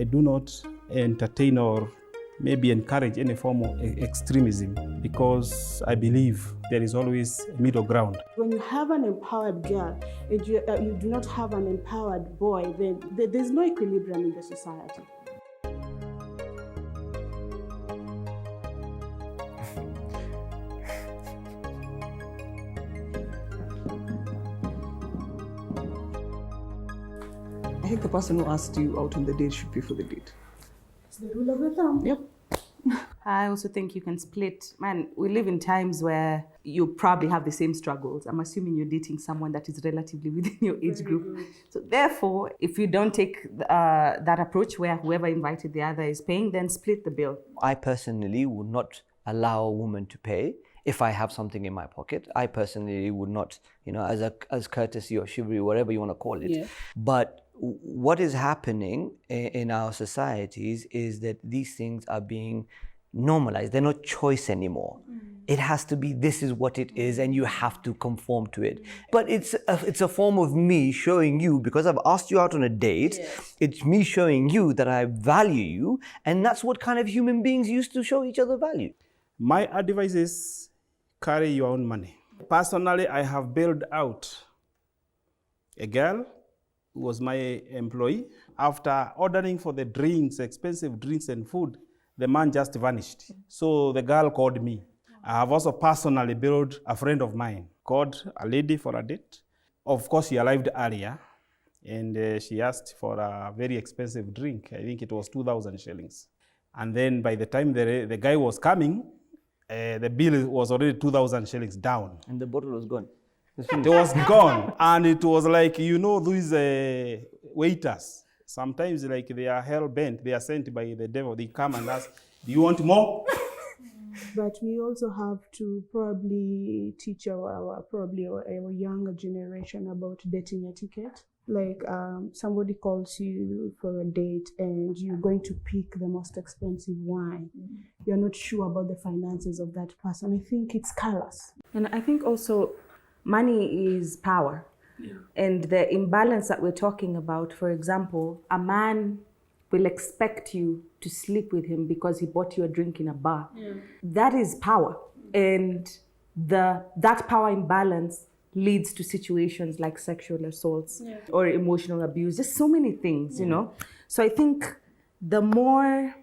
I do not entertain or maybe encourage any form of extremism, because I believe there is always a middle ground. When you have an empowered girl and you do not have an empowered boy, then there's no equilibrium in the society. I think the person who asked you out on the date should pay for the date. It's the rule of the thumb. Yep. I also think you can split. Man, we live in times where you probably have the same struggles. I'm assuming you're dating someone that is relatively within your age group. So therefore, if you don't take that approach where whoever invited the other is paying, then split the bill. I personally would not allow a woman to pay if I have something in my pocket. I personally would not, as courtesy or chivalry, whatever you want to call it. Yeah. But what is happening in our societies is that these things are being normalized. They're not choice anymore. It has to be, this is what it is, and you have to conform to it. But it's a form of me showing you, because I've asked you out on a date, it's me showing you that I value you, and that's what kind of human beings used to show each other value. My advice is carry your own money. Personally, I have bailed out a girl who was my employee. After ordering for the drinks, expensive drinks and food, the man just vanished. So the girl called me. I have also personally billed a friend of mine, called a lady for a date. Of course, she arrived earlier, and she asked for a very expensive drink. I think it was 2,000 shillings. And then by the time the guy was coming, the bill was already 2,000 shillings down. And the bottle was gone. It was gone. And it was like, these waiters, sometimes like they are hell-bent, they are sent by the devil. They come and ask, do you want more? But we also have to probably teach our younger generation about dating etiquette. Like somebody calls you for a date and you're going to pick the most expensive wine. You're not sure about the finances of that person. I think it's callous. And I think also money is power. Yeah. And the imbalance that we're talking about, for example, a man will expect you to sleep with him because he bought you a drink in a bar. Yeah. That is power. And that power imbalance leads to situations like sexual assaults or emotional abuse. Just so many things, So I think the more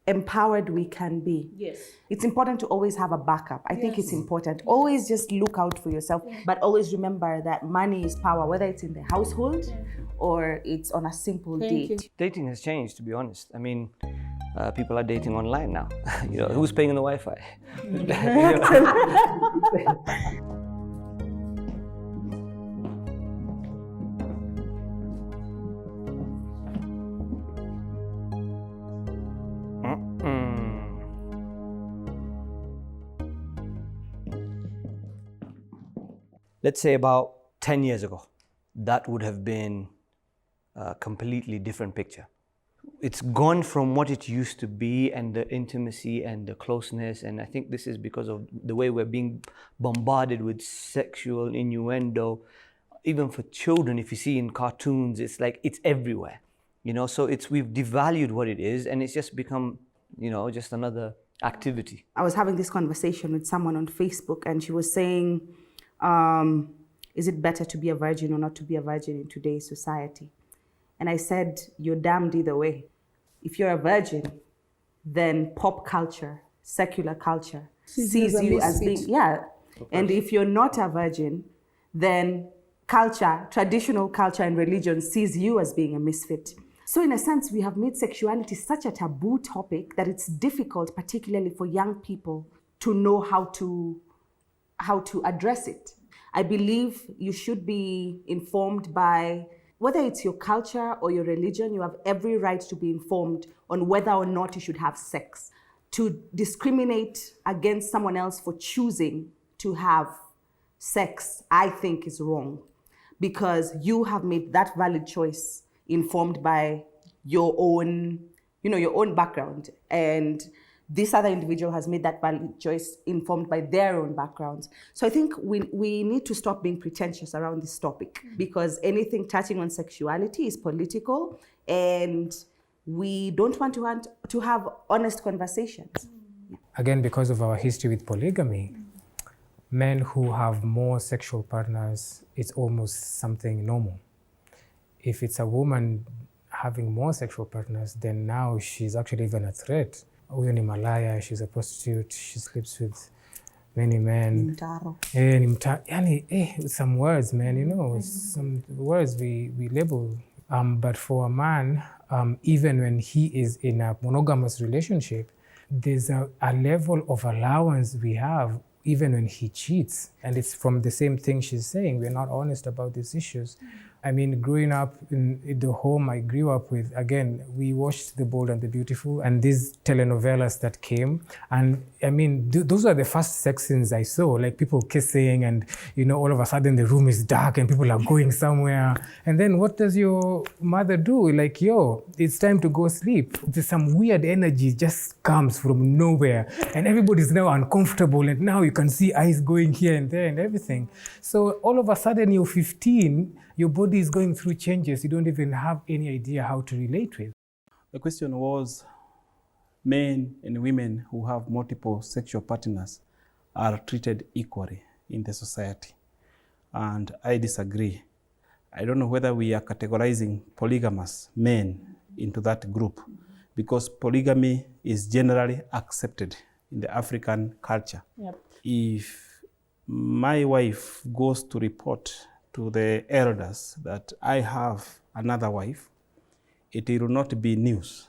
empowered we can be. Yes. It's important to always have a backup. I think it's important. Always just look out for yourself, but always remember that money is power, whether it's in the household or it's on a simple date. Dating has changed, to be honest. I mean, people are dating online now. Who's paying on the Wi-Fi? Let's say about 10 years ago, that would have been a completely different picture. It's gone from what it used to be, and the intimacy and the closeness, and I think this is because of the way we're being bombarded with sexual innuendo. Even for children, if you see in cartoons, it's like it's everywhere. So we've devalued what it is, and it's just become, just another activity. I was having this conversation with someone on Facebook, and she was saying, is it better to be a virgin or not to be a virgin in today's society? And I said, you're damned either way. If you're a virgin, then pop culture, secular culture sees you as being, And if you're not a virgin, then culture, traditional culture and religion sees you as being a misfit. So in a sense, we have made sexuality such a taboo topic that it's difficult, particularly for young people, to know how to address it. I believe you should be informed by, whether it's your culture or your religion, you have every right to be informed on whether or not you should have sex. To discriminate against someone else for choosing to have sex, I think is wrong, because you have made that valid choice informed by your own, your own background. And this other individual has made that valid choice informed by their own backgrounds. So I think we need to stop being pretentious around this topic, because anything touching on sexuality is political, and we don't want to have honest conversations. Again, because of our history with polygamy, men who have more sexual partners, it's almost something normal. If it's a woman having more sexual partners, then now she's actually even a threat. Huyo ni malaya, she's a prostitute, she sleeps with many men. Some words, man, you know, some words we label. But for a man, even when he is in a monogamous relationship, there's a level of allowance we have even when he cheats. And it's from the same thing she's saying. We're not honest about these issues. I mean, growing up in the home I grew up with, again, we watched The Bold and the Beautiful and these telenovelas that came. And I mean, those are the first sex scenes I saw, like people kissing and, you know, all of a sudden the room is dark and people are going somewhere. And then what does your mother do? Like, yo, it's time to go sleep. There's some weird energy just comes from nowhere and everybody's now uncomfortable and now you can see eyes going here and there and everything. So all of a sudden you're 15, your body is going through changes you don't even have any idea how to relate with. The question was, men and women who have multiple sexual partners are treated equally in the society. And I disagree. I don't know whether we are categorizing polygamous men into that group, because polygamy is generally accepted in the African culture. Yep. If my wife goes to report to the elders that I have another wife, it will not be news.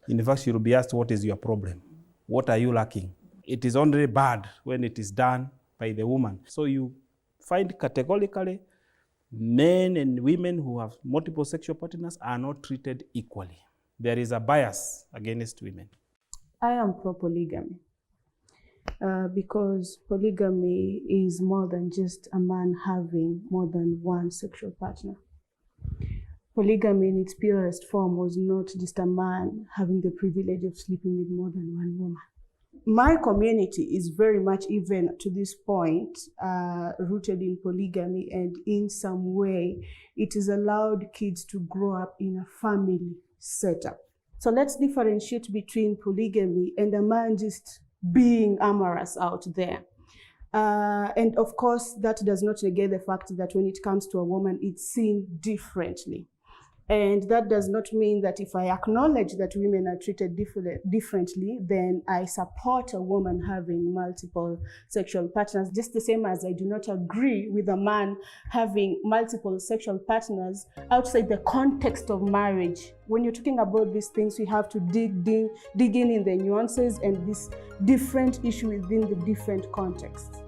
In fact, you will be asked, what is your problem? What are you lacking? It is only bad when it is done by the woman. So you find categorically men and women who have multiple sexual partners are not treated equally. There is a bias against women. I am pro-polygamy. Because polygamy is more than just a man having more than one sexual partner. Polygamy in its purest form was not just a man having the privilege of sleeping with more than one woman. My community is very much, even to this point, rooted in polygamy, and in some way it has allowed kids to grow up in a family setup. So let's differentiate between polygamy and a man just being amorous out there. And of course, that does not negate the fact that when it comes to a woman, it's seen differently. And that does not mean that if I acknowledge that women are treated differently, then I support a woman having multiple sexual partners, just the same as I do not agree with a man having multiple sexual partners outside the context of marriage. When you're talking about these things, we have to dig in the nuances and this different issue within the different contexts.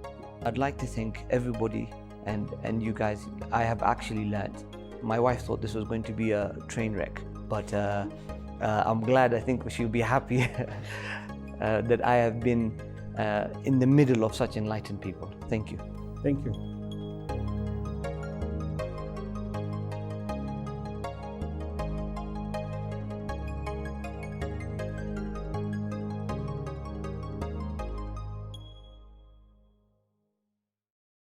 I'd like to thank everybody and you guys. I have actually learned. My wife thought this was going to be a train wreck, but I'm glad. I think she'll be happy that I have been in the middle of such enlightened people. Thank you. Thank you.